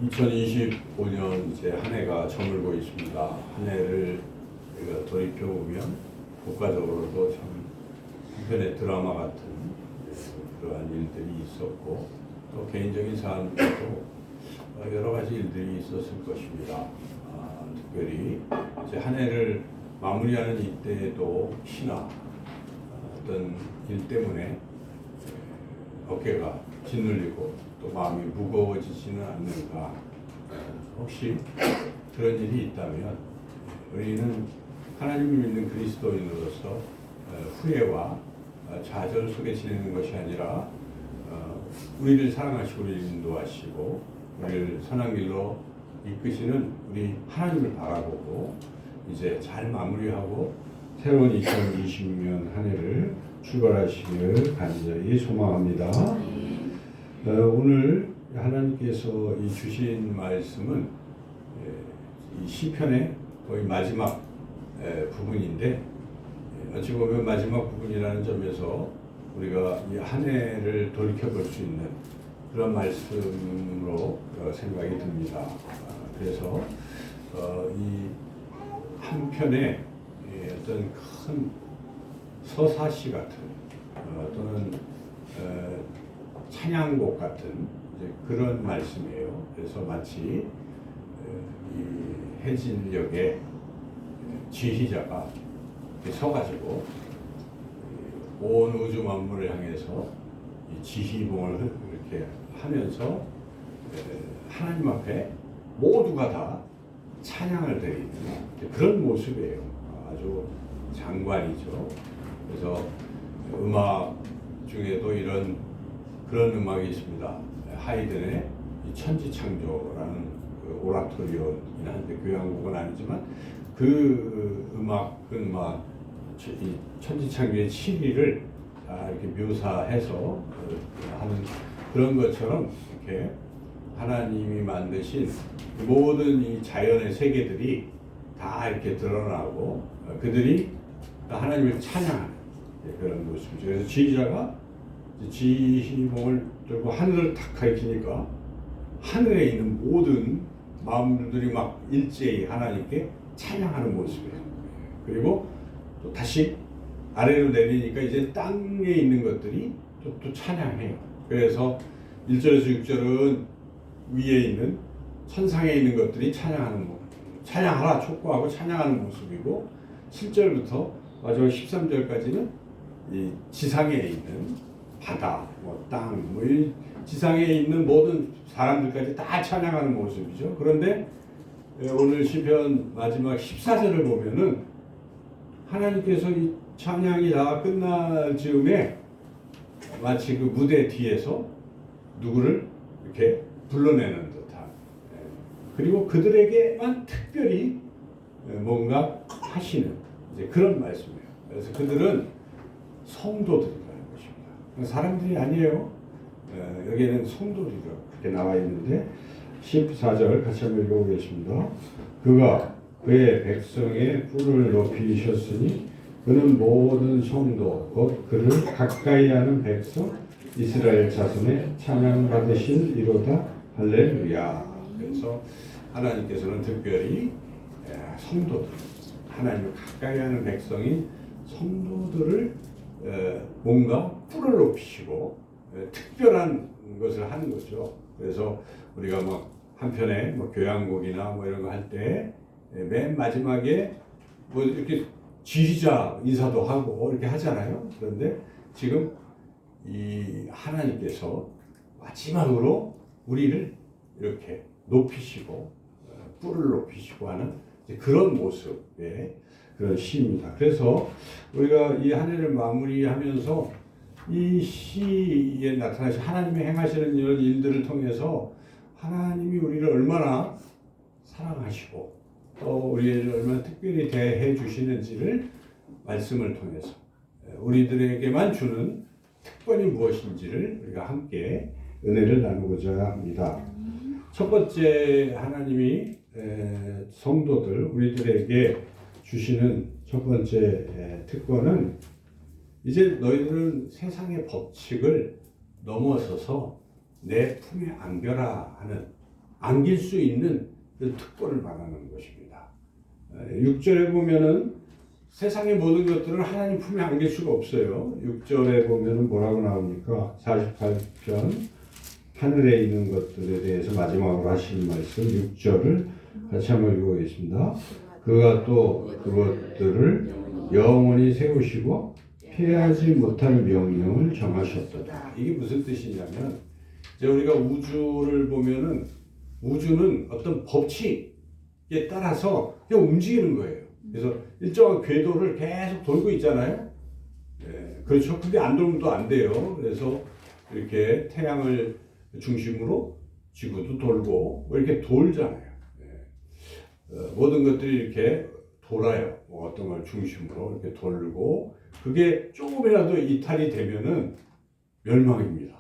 2025년 이제 한 해가 저물고 있습니다. 한 해를 우리가 돌이켜 보면 국가적으로도 참 한편의 드라마 같은 그러한 일들이 있었고 또 개인적인 삶에도 여러 가지 일들이 있었을 것입니다. 특별히 이제 한 해를 마무리하는 이때에도 혹시나 어떤 일 때문에 어깨가 짓눌리고 또 마음이 무거워지지는 않는가. 혹시 그런 일이 있다면 우리는 하나님을 믿는 그리스도인으로서 후회와 좌절 속에 지내는 것이 아니라 우리를 사랑하시고 우리를 인도하시고 우리를 선한 길로 이끄시는 우리 하나님을 바라보고 이제 잘 마무리하고 새로운 2020년 한 해를 출발하시길 간절히 소망합니다. 오늘 하나님께서 이 주신 말씀은 이 시편의 거의 마지막 부분인데 어찌 보면 마지막 부분이라는 점에서 우리가 이 한 해를 돌이켜 볼 수 있는 그런 말씀으로 생각이 듭니다. 그래서 이 한편의 어떤 큰 서사시 같은 또는 찬양곡 같은 이제 그런 말씀이에요. 그래서 마치 이 해질녘에 지휘자가 서가지고 온 우주 만물을 향해서 이 지휘봉을 이렇게 하면서 하나님 앞에 모두가 다 찬양을 드리는 그런 모습이에요. 아주 장관이죠. 그래서 음악 중에도 그런 음악이 있습니다. 하이든의 천지창조라는 그 오라토리오이긴 한데 교향곡은 아니지만 그 음악은 이 천지창조의 7위를 이렇게 묘사해서 하는 그런 것처럼 이렇게 하나님이 만드신 모든 이 자연의 세계들이 다 이렇게 드러나고 그들이 하나님을 찬양하는 그런 모습이죠. 그래서 지휘자가 지휘봉을 들고 하늘을 탁 가리키니까 하늘에 있는 모든 마음들이 막 일제히 하나님께 찬양하는 모습이에요. 그리고 또 다시 아래로 내리니까 이제 땅에 있는 것들이 또 찬양해요. 그래서 1절에서 6절은 위에 있는 천상에 있는 것들이 찬양하는 모습, 찬양하라 촉구하고 찬양하는 모습이고 7절부터 마지막 13절까지는 이 지상에 있는 바다, 땅, 이 지상에 있는 모든 사람들까지 다 찬양하는 모습이죠. 그런데 오늘 시편 마지막 14절을 보면은 하나님께서 이 찬양이 다 끝날 즈음에 마치 그 무대 뒤에서 누구를 이렇게 불러내는 듯한 그리고 그들에게만 특별히 뭔가 하시는 이제 그런 말씀이에요. 그래서 그들은 성도들이라는 것입니다. 사람들이 아니에요. 여기에는 성도들이라고 그렇게 나와 있는데 14절 같이 한번 읽어보겠습니다. 그가 그의 백성의 뿔을 높이셨으니 그는 모든 성도 곧 그를 가까이하는 백성 이스라엘 자손의 찬양받으신 이로다 할렐루야. 그래서 하나님께서는 특별히 성도들 하나님을 가까이하는 백성인 성도들을 뭔가 뿔을 높이시고 특별한 것을 하는 거죠. 그래서 우리가 한편에 교향곡이나 이런 거 할 때 맨 마지막에 이렇게 지휘자 인사도 하고 이렇게 하잖아요. 그런데 지금 이 하나님께서 마지막으로 우리를 이렇게 높이시고 뿔을 높이시고 하는 그런 모습의 그런 시입니다. 그래서 우리가 이 한 해를 마무리하면서 이 시에 나타나신 하나님의 행하시는 이런 일들을 통해서 하나님이 우리를 얼마나 사랑하시고 또 우리를 얼마나 특별히 대해 주시는지를 말씀을 통해서 우리들에게만 주는 특권이 무엇인지를 우리가 함께 은혜를 나누고자 합니다. 첫 번째 하나님이 성도들 우리들에게 주시는 첫 번째 특권은 이제 너희들은 세상의 법칙을 넘어서서 내 품에 안겨라 하는 안길 수 있는 그 특권을 말하는 것입니다. 6절에 보면은 세상의 모든 것들을 하나님 품에 안길 수가 없어요. 6절에 보면은 뭐라고 나옵니까? 48편 하늘에 있는 것들에 대해서 마지막으로 하시는 말씀 6절을 같이 한번 읽어보겠습니다. 그가 또 그것들을 영원히 세우시고 피하지 못할 명령을 정하셨도다. 이게 무슨 뜻이냐면 이제 우리가 우주를 보면은 우주는 어떤 법칙에 따라서 그냥 움직이는 거예요. 그래서 일정한 궤도를 계속 돌고 있잖아요. 그렇죠. 근데 안 돌면 또 안 돼요. 그래서 이렇게 태양을 중심으로 지구도 돌고 이렇게 돌잖아요. 모든 것들이 이렇게 돌아요. 어떤 걸 중심으로 이렇게 돌고 그게 조금이라도 이탈이 되면은 멸망입니다.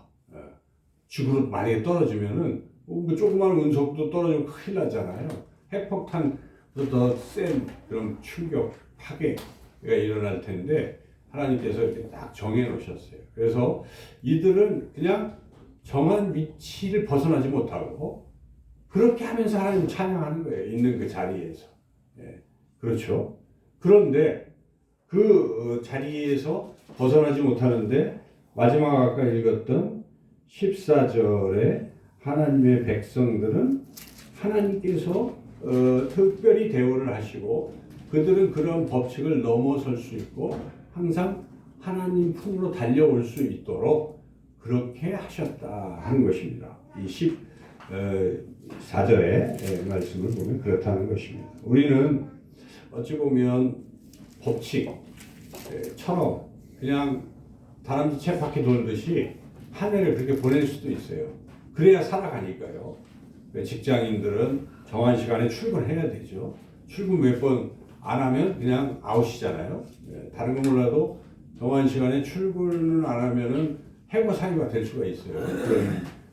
지구로 만약에 떨어지면은 그 조그마한 운석도 떨어지면 큰일 나잖아요. 핵폭탄보다 더 센 그런 충격, 파괴가 일어날 텐데 하나님께서 이렇게 딱 정해 놓으셨어요. 그래서 이들은 그냥 정한 위치를 벗어나지 못하고 그렇게 하면서 하나님 찬양하는 거예요. 있는 그 자리에서. 그렇죠. 그런데 그 자리에서 벗어나지 못하는데 마지막 아까 읽었던 14절에 하나님의 백성들은 하나님께서 특별히 대우를 하시고 그들은 그런 법칙을 넘어설 수 있고 항상 하나님 품으로 달려올 수 있도록 그렇게 하셨다 하는 것입니다. 이 14절의 말씀을 보면 그렇다는 것입니다. 우리는 어찌 보면 법칙처럼 그냥 다람쥐 쳇바퀴 돌듯이 한 해를 그렇게 보낼 수도 있어요. 그래야 살아가니까요. 직장인들은 정한 시간에 출근해야 되죠. 출근 몇 번 안 하면 그냥 아웃이잖아요. 다른 건 몰라도 정한 시간에 출근을 안 하면은 해고 사유가 될 수가 있어요.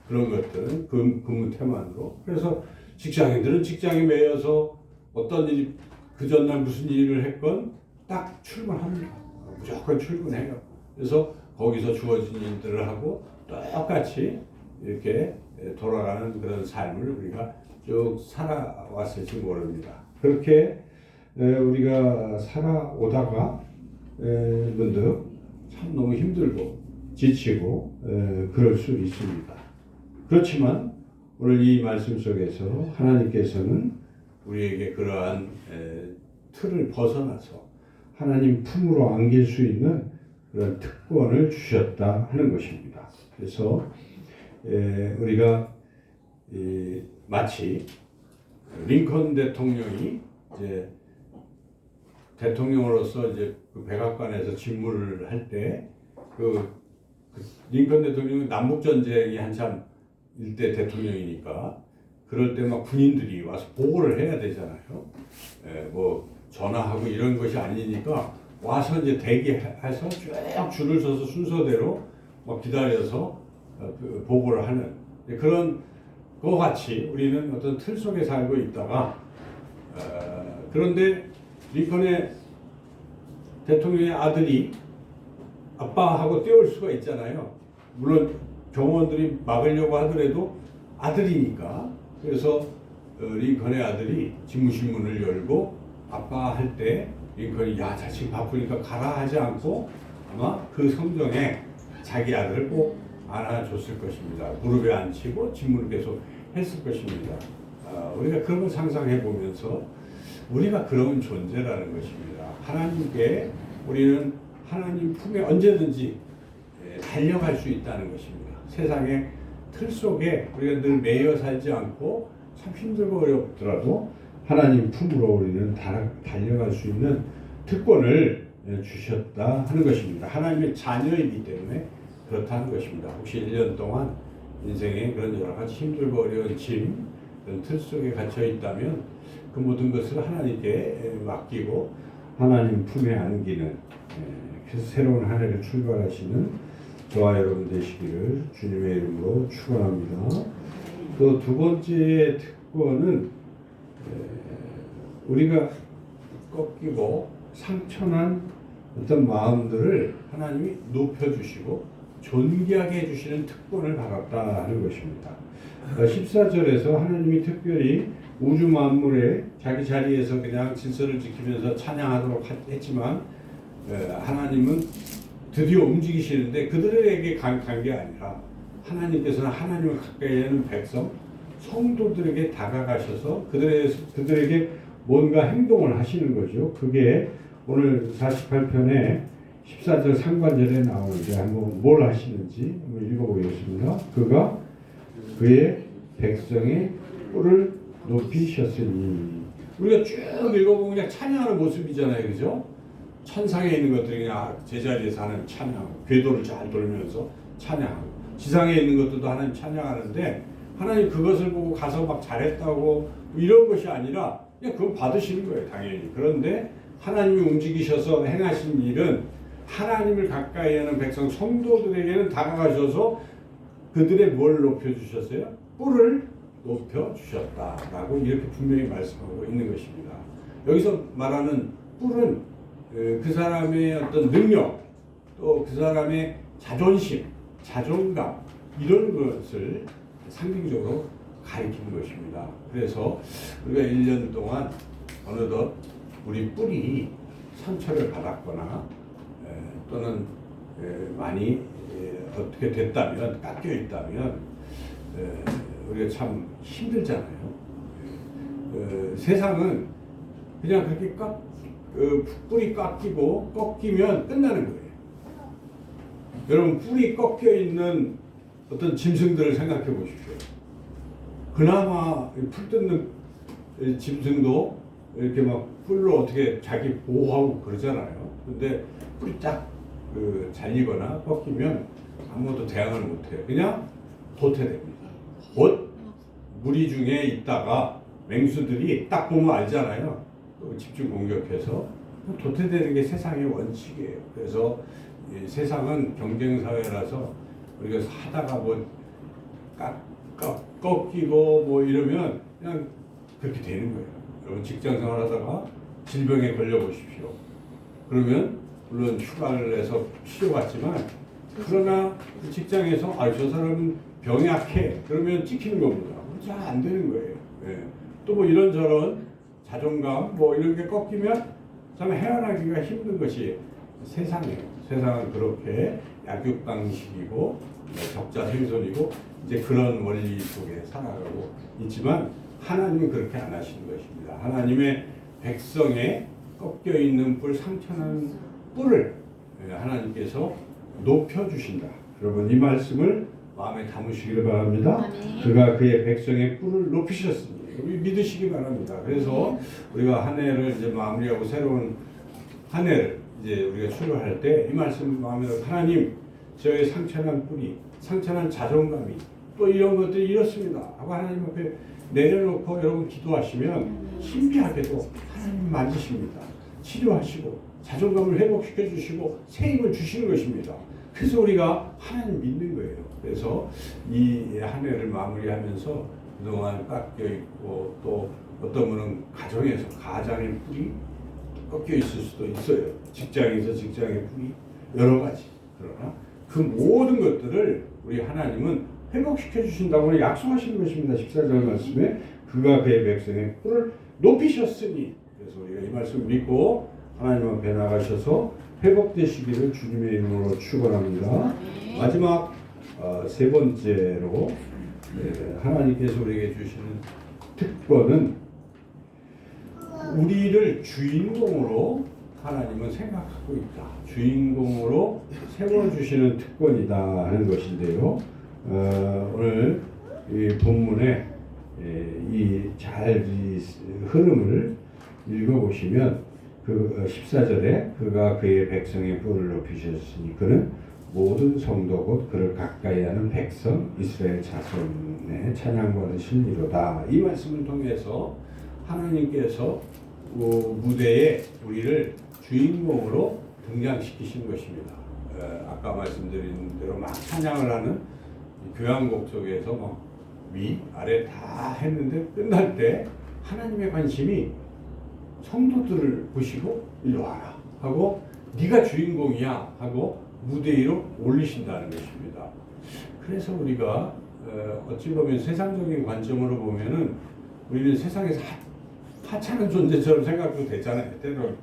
그런 것들은 근무 태만으로. 그래서 직장인들은 직장에 매여서 어떤 일이 그 전날 무슨 일을 했건 딱 출근합니다. 무조건 출근해요. 그래서 거기서 주어진 일들을 하고 똑같이 이렇게 돌아가는 그런 삶을 우리가 쭉 살아왔을지 모릅니다. 그렇게 우리가 살아오다가 문득 참 너무 힘들고 지치고 그럴 수 있습니다. 그렇지만 오늘 이 말씀 속에서 하나님께서는 우리에게 그러한 틀을 벗어나서 하나님 품으로 안길 수 있는 그런 특권을 주셨다 하는 것입니다. 그래서 우리가 마치 링컨 대통령이 이제 대통령으로서 이제 그 백악관에서 직무를 할 때 그 링컨 대통령이 남북 전쟁이 한참 일대 대통령이니까 그럴 때 막 군인들이 와서 보고를 해야 되잖아요. 뭐 전화하고 이런 것이 아니니까 와서 이제 대기해서 쭉 줄을 서서 순서대로 막 기다려서 보고를 하는 그런 것 같이 우리는 어떤 틀 속에 살고 있다가 그런데 링컨의 대통령의 아들이 아빠하고 떼올 수가 있잖아요. 물론 경호원들이 막으려고 하더라도 아들이니까. 그래서 링컨의 아들이 집무실문을 열고 아빠 할 때 링컨이 야 자식 바쁘니까 가라 하지 않고 아마 그 성정에 자기 아들을 꼭 안아줬을 것입니다. 무릎에 앉히고 집문을 계속 했을 것입니다. 우리가 그런 걸 상상해 보면서 우리가 그런 존재라는 것입니다. 하나님께 우리는 하나님 품에 언제든지 달려갈 수 있다는 것입니다. 세상의 틀 속에 우리가 늘 매여 살지 않고 참 힘들고 어렵더라도 하나님 품으로 우리는 달려갈 수 있는 특권을 주셨다 하는 것입니다. 하나님의 자녀이기 때문에 그렇다는 것입니다. 혹시 1년 동안 인생에 그런 여러 가지 힘들고 어려운 짐, 그런 틀 속에 갇혀 있다면 그 모든 것을 하나님께 맡기고 하나님 품에 안기는 그래서 새로운 한 해를 출발하시는 저와 여러분 되시기를 주님의 이름으로 축원합니다. 또 두 번째 특권은 우리가 꺾이고 상처난 어떤 마음들을 하나님이 높여주시고 존귀하게 해주시는 특권을 받았다 하는 것입니다. 14절에서 하나님이 특별히 우주 만물에 자기 자리에서 그냥 질서를 지키면서 찬양하도록 했지만 하나님은 드디어 움직이시는데 그들에게 간 게 아니라 하나님께서는 하나님을 가까이 하는 백성, 성도들에게 다가가셔서 그들에게 뭔가 행동을 하시는 거죠. 그게 오늘 48편에 14절 상반절에 나오는데 한번 뭘 하시는지 한번 읽어보겠습니다. 그가 그의 백성의 뿔을 높이셨으니, 우리가 쭉 읽어보면 그냥 찬양하는 모습이잖아요. 그죠? 천상에 있는 것들이 그냥 제자리에서 하는 찬양, 궤도를 잘 돌면서 찬양하고, 지상에 있는 것들도 하나님 찬양하는데, 하나님 그것을 보고 가서 막 잘했다고 이런 것이 아니라 그냥 그건 받으시는 거예요, 당연히. 그런데 하나님이 움직이셔서 행하신 일은 하나님을 가까이 하는 백성 성도들에게는 다가가셔서 그들의 뭘 높여주셨어요? 뿔을 높여주셨다라고 이렇게 분명히 말씀하고 있는 것입니다. 여기서 말하는 뿔은 그 사람의 어떤 능력, 또 그 사람의 자존심, 자존감, 이런 것을 상징적으로 가리키는 것입니다. 그래서 우리가 1년 동안 어느덧 우리 뿔이 상처를 받았거나 또는 많이 어떻게 됐다면, 깎여 있다면 우리가 참 힘들잖아요. 세상은 그냥 그렇게 뿔이 깎이고 꺾이면 끝나는 거예요. 여러분, 뿔이 꺾여 있는 어떤 짐승들을 생각해 보십시오. 그나마 풀 뜯는 짐승도 이렇게 막 뿔로 어떻게 자기 보호하고 그러잖아요. 근데 뿔이 딱 잘리거나 꺾이면 아무것도 대응을 못해요. 그냥 도태됩니다. 곧 무리 중에 있다가 맹수들이 딱 보면 알잖아요. 집중 공격해서 도태되는 게 세상의 원칙이에요. 그래서 세상은 경쟁 사회라서 우리가 하다가 뭐 꺾이고 뭐 이러면 그냥 그렇게 되는 거예요. 여러분, 직장 생활하다가 질병에 걸려 보십시오. 그러면 물론 휴가를 내서 치료받지만, 그러나 그 직장에서 저 사람은 병이 약해, 그러면 찍히는 겁니다. 잘 안 되는 거예요. 또 뭐 이런저런 자존감 뭐 이런 게 꺾이면 참 헤어나기가 힘든 것이 세상이에요. 세상은 그렇게 약육강식이고 적자생존이고 이제 그런 원리 속에 살아가고 있지만, 하나님은 그렇게 안 하시는 것입니다. 하나님의 백성의 꺾여 있는 뿔, 상처난 뿔을 하나님께서 높여주신다. 여러분, 이 말씀을 마음에 담으시기를 바랍니다. 그가 그의 백성의 뿔을 높이셨으니, 우리 믿으시기 바랍니다. 그래서 우리가 한 해를 이제 마무리하고 새로운 한 해를 이제 우리가 출발할 때 이 말씀 마음에 담고, 하나님, 저의 상처난 뿔이, 상처난 자존감이 또 이런 것들이 이렇습니다 하고 하나님 앞에 내려놓고 여러분 기도하시면 신기하게도 하나님 만지십니다. 치료하시고 자존감을 회복시켜 주시고 새 힘을 주시는 것입니다. 그래서 우리가 하나님 믿는 거예요. 그래서 이 한 해를 마무리하면서 그동안 깎여 있고, 또 어떤 분은 가정에서 가장의 뿔이 꺾여 있을 수도 있어요. 직장에서 직장의 뿔이 여러 가지. 그러나 그 모든 것들을 우리 하나님은 회복시켜 주신다고 약속하시는 것입니다. 14절 말씀에 그가 그의 백성의 뿔을 높이셨으니, 그래서 우리가 이 말씀 믿고 하나님 앞에 나가셔서 회복되시기를 주님의 이름으로 축원합니다. 마지막 세 번째로 하나님께서 우리에게 주시는 특권은 우리를 주인공으로 하나님은 생각하고 있다. 주인공으로 세워주시는 특권이다 하는 것인데요. 오늘 이 본문에 이 흐름을 읽어보시면 그 14절에 그가 그의 백성의 뿔을 높이셨으니 그는 모든 성도 곧 그를 가까이 하는 백성 이스라엘 자손의 찬양받으신 이로다. 이 말씀을 통해서 하나님께서 무대에 우리를 주인공으로 등장시키신 것입니다. 아까 말씀드린 대로 막 찬양을 하는 교향곡 속에서 막 위, 아래 다 했는데 끝날 때 하나님의 관심이 성도들을 보시고 일로 와라 하고, 네가 주인공이야 하고 무대 위로 올리신다는 것입니다. 그래서 우리가 어찌 보면 세상적인 관점으로 보면은 우리는 세상에서 하찮은 존재처럼 생각도 되잖아요. 때로는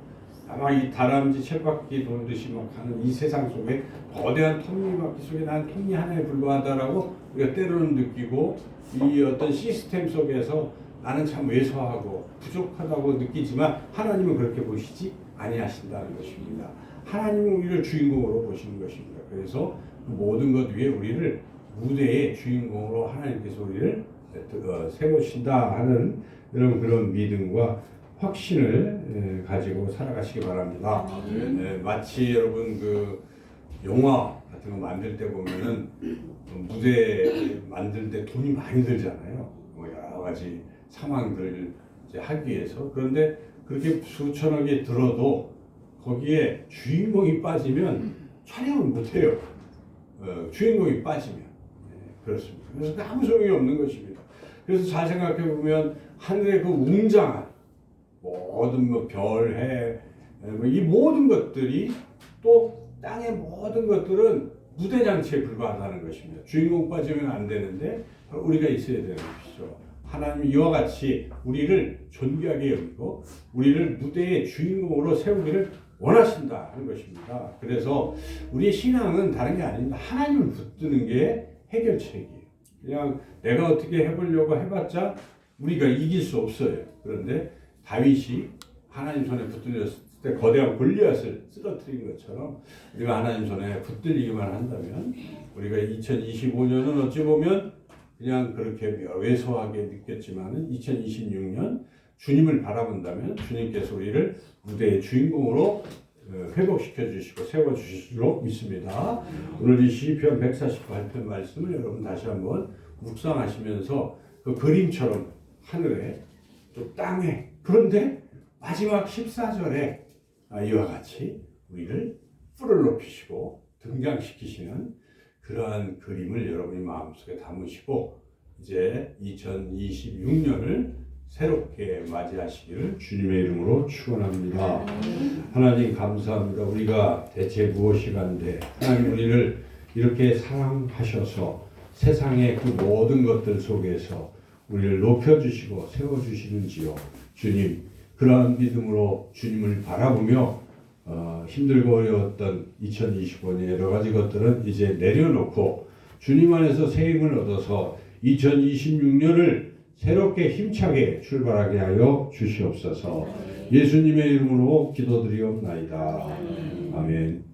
아마 이 다람쥐 쳇바퀴 돌듯이 막 하는 이 세상 속에 거대한 톱니바퀴 속에 난 톱니 하나에 불과하다라고 우리가 때로는 느끼고, 이 어떤 시스템 속에서 나는 참 왜소하고 부족하다고 느끼지만 하나님은 그렇게 보시지 아니하신다는 것입니다. 하나님은 우리를 주인공으로 보시는 것입니다. 그래서 모든 것 위에 우리를 무대의 주인공으로 하나님께서 우리를 세우신다 하는 그런 믿음과 확신을 가지고 살아가시기 바랍니다. 마치 여러분 그 영화 같은 거 만들 때 보면은 무대 만들 때 돈이 많이 들잖아요. 뭐 여러 가지 상황들을 이제 하기 위해서. 그런데 그렇게 수천억이 들어도 거기에 주인공이 빠지면 촬영을 못해요. 주인공이 빠지면. 그렇습니다. 그래서 아무 소용이 없는 것입니다. 그래서 잘 생각해 보면 하늘의 그 웅장한 모든 뭐 별, 해, 이 모든 것들이 또 땅의 모든 것들은 무대 장치에 불과하다는 것입니다. 주인공 빠지면 안 되는데 우리가 있어야 되는 것이죠. 하나님이 이와 같이 우리를 존귀하게 여기고 우리를 무대의 주인공으로 세우기를 원하신다 하는 것입니다. 그래서 우리의 신앙은 다른 게 아닙니다. 하나님을 붙드는 게 해결책이에요. 그냥 내가 어떻게 해보려고 해봤자 우리가 이길 수 없어요. 그런데 다윗이 하나님 손에 붙들렸을 때 거대한 골리앗을 쓰러뜨린 것처럼 우리가 하나님 손에 붙들리기만 한다면 우리가 2025년은 어찌 보면 그냥 그렇게 왜소하게 느꼈지만은 2026년 주님을 바라본다면 주님께서 우리를 무대의 주인공으로 회복시켜 주시고 세워 주실 줄로 믿습니다. 오늘 이 시편 148편 말씀을 여러분 다시 한번 묵상하시면서 그 그림처럼 하늘에 또 땅에, 그런데 마지막 14절에 이와 같이 우리를 뿔을 높이시고 등장시키시는 그러한 그림을 여러분이 마음속에 담으시고 이제 2026년을 새롭게 맞이하시기를 주님의 이름으로 축원합니다. 하나님 감사합니다. 우리가 대체 무엇이 간데 하나님 우리를 이렇게 사랑하셔서 세상의 그 모든 것들 속에서 우리를 높여주시고 세워주시는지요. 주님, 그러한 믿음으로 주님을 바라보며 힘들고 어려웠던 2025년의 여러 가지 것들은 이제 내려놓고 주님 안에서 새 힘을 얻어서 2026년을 새롭게 힘차게 출발하게 하여 주시옵소서. 예수님의 이름으로 기도드리옵나이다. 아멘.